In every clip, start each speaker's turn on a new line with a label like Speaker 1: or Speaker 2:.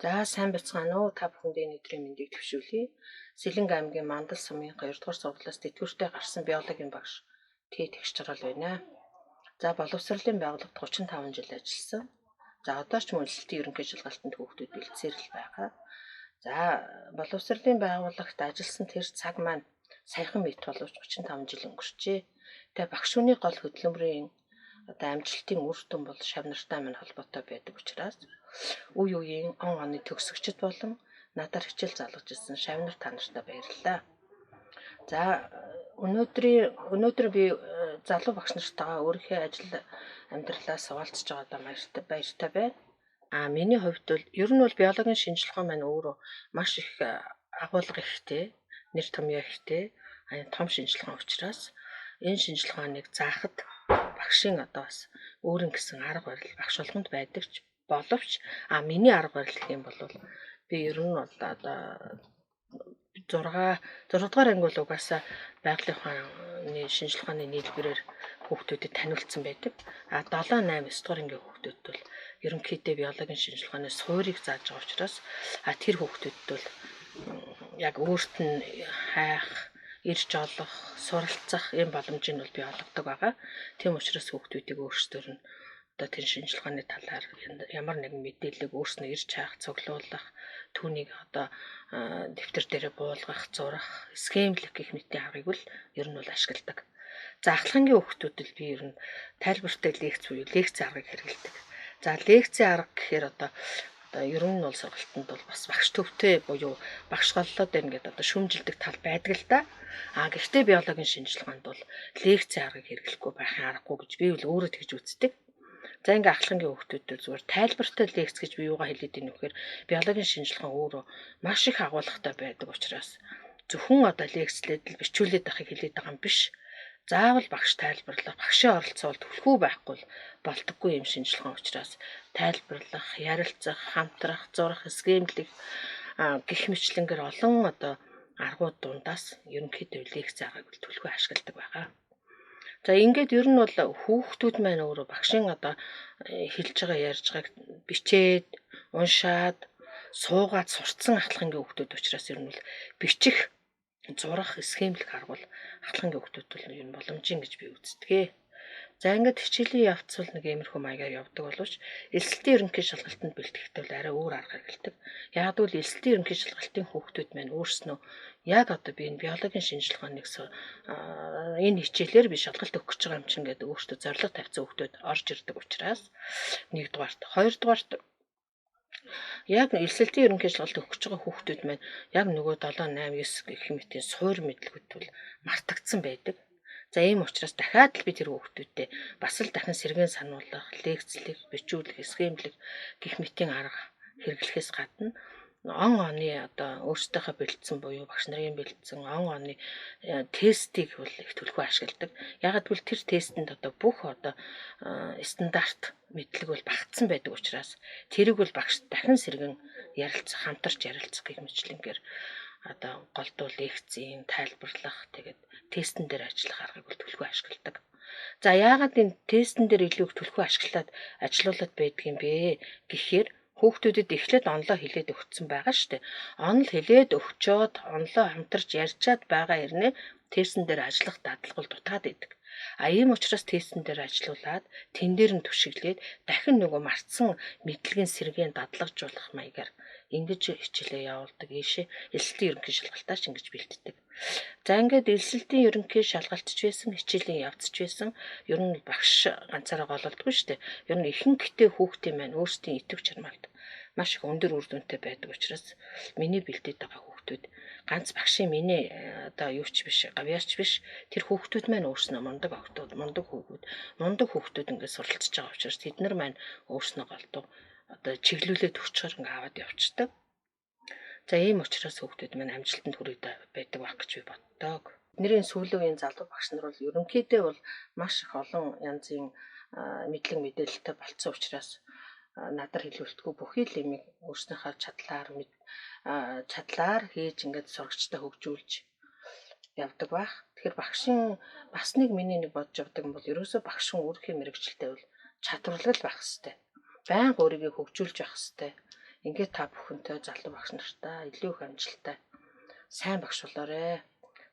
Speaker 1: За сайн бацгаана уу? Та бүхэндээ өдрийн мэндийг төвшүүлье. Сэлэнг аймгийн Мандал сумын 2 дугаар сургуулиас тэтгэвртэй гарсан биологийн багш тэгш жаргал байна. За боловсролын байгууллагт 35 жил ажилласан. За одоо ч мөн элсэлтийн ерөнхий шалгалтанд хүүхдүүд бэлдсээр л байгаа. За боловсролын байгууллагт ажилласан тэр цаг маань саяхан мэт боловч 35 жил өнгөрчээ. Тэгээ багш хүний гол хөдөлмөрийн одоо амжилтын үр дүн бол шав нартай минь холбоотой байдаг учраас үе үеийн он оны төгсөгчд болон надаар хичээл залгаж ирсэн шав нар та нартай баярлалаа. За өнөөдөр би залуу багш нартайгаа өөрийнхөө ажил амьдралаас хуваалцаж байгаадаа баяртай байна. Миний хувьд бол ер нь бол биологийн шинжилгээ маань өөрөө маш их агуулга ихтэй, нэр томьёо ихтэй, том шинжилгээ учраас энэ шинжилгээг заахад багшийн одоо бас өөрийн гэсэн арга барил багш болгонд байдаг ч боловч миний арга барил гэх юм бол би ер нь бол одоо 6 дугаар анги бол угаасаа байгалийн ухааны шинжилгээний нийлбэрээр хүүхдүүдэд таниулсан байдаг. 7, 8, 9 дугаар ангийн хүүхдүүд бол ерөнхийдөө биологийн шинжилгээний суурийг зааж байгаа учраас тэр хүүхдүүдэд бол яг өөрт нь хайх, ирж олох, суралцах ийм боломжийг бол бий олгодог байгаа. Тийм учраас хүүхдүүдийг өөрсдөр нь одоо тэр шинжилгээний талаар ямар нэгэн мэдээлэл өөрснөө ирж хаах, цуглуулах, түүнийг одоо дэвтэр дээрээ буулгах, зурах, схемлэх гэх мэтийн аргыг бол ер нь бол ашигладаг. За ахлагынгийн хүүхдүүдэд би ер нь тайлбартай лекц буюу лекцийн аргыг хэрэглэдэг. За лекцийн арга гэхээр одоо ер нь бол сургалтанд бол бас багш төвтэй буюу багш голлоод байна гэдэг одоо шүүмжилдэг тал байдаг л да. Гэхдээ биологийн шинжилгээнд бол лекцийн аргыг хэрэглэхгүй байхын аргагүй гэж би бол өөрөө тэгж үздэг. За ингээ ахлагынгийн хүүхдүүдэд зүгээр тайлбартай лекц гэж би юугаа хэлээд байна вэ гэхээр биологийн шинжилгээ өөрөө маш их агуулгатай байдаг учраас зөвхөн одоо лекцлээд л бичүүлээд байхыг хэлээд байгаа юм биш. Заавал багш тайлбарлах, багшийн оролцоол түлхүү байхгүй болдоггүй юм шинжилгээ учраас тайлбарлах, ярилцах, хамтрах, зурах, схемлэх гэх мэтлэнгээр олон одоо аргууд дундаас ерөнхийдөө лекцийн аргыг түлхүү ашигладаг байгаа. За ингээд ер нь бол хүүхдүүд маань өөрөө багшийн одоо хэлж байгаа ярьж байгааг бичээд, уншаад, суугаад сурцсан ахлагынгийн хүүхдүүд учраас ер нь бол бичих, зурах, схемлэх арга бол ахлагынгийн хүүхдүүд бол ер нь боломжийн гэж би үздэг. За ингээд хичээлийн явц бол нэг иймэрхүү маягаар явдаг боловч элсэлтийн ерөнхий шалгалтанд бэлтгэхдээ бол арай өөр арга хэрэгэлдэг. Яг л элсэлтийн ерөнхий шалгалтын хүүхдүүд маань өөрснөө яг одоо би энэ биологийн шинжилгээний энэ хичээлээр би шалгалт өгөх гэж байгаа юм чинь гэдэг өөртөө зорилго тавьсан хүүхдүүд орж ирдэг учраас нэгдүгээрт, хоёрдугаарт яг элсэлтийн ерөнхий шалгалт өгөх гэж байгаа хүүхдүүд маань яг нөгөө 7, 8, 9 гэх мэтийн суур мэдлэгүүд бол мартагдсан байдаг. За ийм учраас дахиад л би тэр хүүхдүүдэд бас л дахин сэргээн сануулгах, лекцлэх, бичүүлэх, схемлэх гэх мэтийн арга хэрэглэхээс гадна он оны одоо өөрсдийнхөө бэлдсэн буюу багш нарын бэлдсэн он оны тестийг бол их түлхүү ашигладаг. Ягаад гэвэл тэр тестэнд одоо бүх одоо стандарт мэдлэг бол багтсан байдаг учраас тэрийг бол багш дахин сэргэн ярилцах, хамтарч ярилцах гэх мэтлэнгээр одоо голдуу лекцийн тайлбарлах тэгээд тестэн дээр ажиллах аргыг бол түлхүү ашигладаг. За яагаад энэ тестэн дээр илүү их түлхүү ашиглаад ажилуулад байдаг юм бэ гэхээр хүүхдүүдэд эхлээд онлоо хэлээд өгсөн байгаа шүү дээ. Онл хэлээд өгчөөд онлоо хамтарч ярьчаад байгаа хэрнээ тестэн дээр ажиллах дадлага бол дутаад идэг. Ийм учраас тестэн дээр ажиллаулаад тэн дээр нь түшиглээд дахин нөгөө мартсан мэдлэгийн сэргээн дадлагжуулах маягаар ингэж хичээлээ явуулдаг. Ийшээ элсэлтийн ерөнхий шалгалтаач ингэж бэлддэг. За ингээд элсэлтийн ерөнхий шалгалтч байсан, хичээлийн явцч байсан. Ер нь багш ганцаараа гололдгүй шүү дээ. Ер нь ихэнхдээ хүүхдийн маань өөрсдийн итвэх чармаалт маш их өндөр үр дүнтэй байдаг учраас миний бэлдээд байгаа хүүхдүүд ганц багшийн миний одоо юуч биш, гавьяач биш. Тэр хүүхдүүд маань өөрснөө мундаг октод, мундаг хүүхдүүд ингээд суралцж байгаа учраас тэд нар маань өөрснөө голдуу одоо чиглүүлээд өчгөр ингээд аваад явцдаг. За ийм учраас хүүхдүүд маань амжилтанд хүрээд байдаг байх гэж би боддог. Бидний сүүлийн үеийн залуу багш нар бол ерөнхийдөө бол маш их олон янзын мэдлэг мэдээлэлтэй болцсон учраас надад хэлүүлтгүү бүхий л юм өөрснийхөө чадлаар хийж ингээд сурагчтай хөгжүүлж явдаг байх. Тэгэхээр багшийн бас нэг миний нэг бодож явдаг юм бол ерөөсөө багшин өөрхийн мэрэгчлээ бол чадварлаг байх хэвээр. Байнга өөрийгөө хөгжүүлж явах хэвээр. Ингээд та бүхэнтэй залуу багш нартай илүү их амжилттай сайн багш болоорой.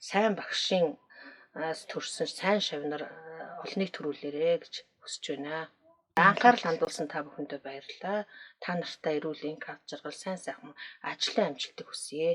Speaker 1: Сайн багшийн төрсөн сайн шавнар олныг төрүүлээрэ гэж хүсэж байна. Анхаарал хандуулсан та бүхэндээ баярлалаа. Та нартай эрүүл энх ав жаргал сайн сайхан ажлын амжилтыг хүсье.